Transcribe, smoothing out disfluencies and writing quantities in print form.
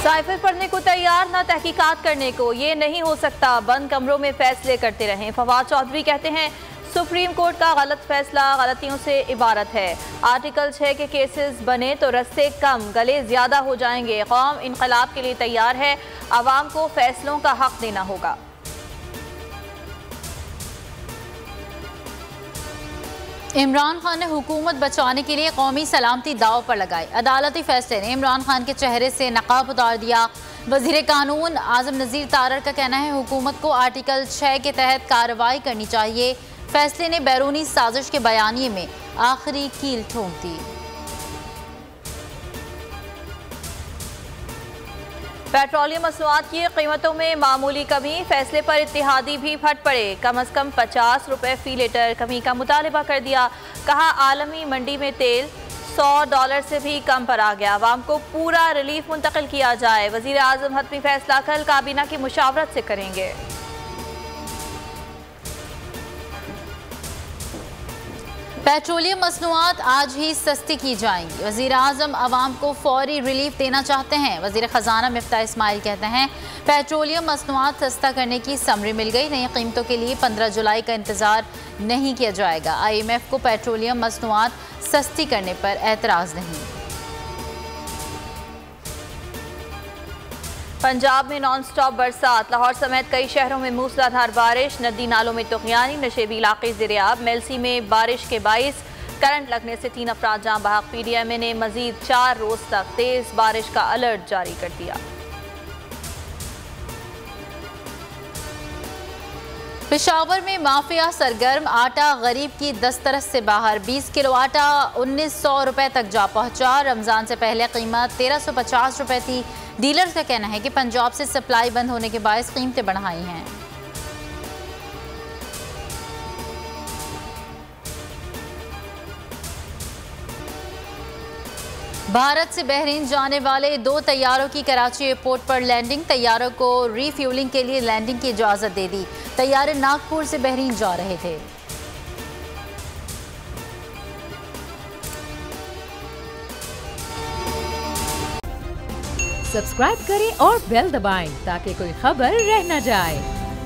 Cipher पढ़ने को तैयार ना तहकीकात करने को, ये नहीं हो सकता। बंद कमरों में फैसले करते रहें। फवाद चौधरी कहते हैं सुप्रीम कोर्ट का गलत फैसला गलतियों से इबारत है। आर्टिकल 6 के केसेस बने तो रस्ते कम, गले ज्यादा हो जाएंगे। कौम इनकलाब के लिए तैयार है, आवाम को फैसलों का हक देना होगा। इमरान खान ने हुकूमत बचाने के लिए कौमी सलामती दाव पर लगाई। अदालती फैसले ने इमरान खान के चेहरे से नकाब उतार दिया। वजीर कानून आजम नज़ीर तारड़ का कहना है हुकूमत को आर्टिकल 6 के तहत कार्रवाई करनी चाहिए। फैसले ने बैरूनी साजिश के बयानिए में आखिरी कील ठोक दी। पेट्रोलियम मसनूआत की कीमतों में मामूली कमी, फैसले पर इत्तेहादी भी फट पड़े। कम अज कम 50 रुपए फी लीटर कमी का मुतालबा कर दिया। कहा आलमी मंडी में तेल $100 से भी कम पर आ गया। अवाम को पूरा रिलीफ मुंतकिल किया जाए। वजीर आजम हतमी फैसला कल काबीना की मुशावरत से करेंगे। पेट्रोलियम मसनूआत आज ही सस्ती की जाएंगी। वज़ीर आज़म अवाम को फौरी रिलीफ देना चाहते हैं। वज़ीर ख़जाना मिफ्ताह इस्माइल कहते हैं पेट्रोलियम मसनूआत सस्ता करने की समरी मिल गई। नई कीमतों के लिए 15 जुलाई का इंतज़ार नहीं किया जाएगा। IMF को पेट्रोलियम मसनूआत सस्ती करने पर एतराज़ नहीं। पंजाब में नॉन स्टॉप बरसात, लाहौर समेत कई शहरों में मूसलाधार बारिश। नदी नालों में तुग़यानी, नशेबी इलाके ज़ेर-ए-आब। मेलसी में बारिश के बाइस करंट लगने से 3 अफराद जाँ बहक। PDMA ने मजीद 4 रोज़ तक तेज़ बारिश का अलर्ट जारी कर दिया। पेशावर में माफिया सरगर्म, आटा गरीब की दस्तरस से बाहर। 20 किलो आटा 1900 रुपए तक जा पहुंचा। रमजान से पहले कीमत 1350 रुपए थी। डीलर्स का कहना है कि पंजाब से सप्लाई बंद होने के बायस कीमतें बढ़ाई हैं। भारत से बहरीन जाने वाले 2 तैयारों की कराची एयरपोर्ट पर लैंडिंग। तैयारों को रीफ्यूलिंग के लिए लैंडिंग की इजाज़त दे दी। तैयारे नागपुर से बहरीन जा रहे थे। सब्सक्राइब करें और बेल दबाएं ताकि कोई खबर रह न जाए।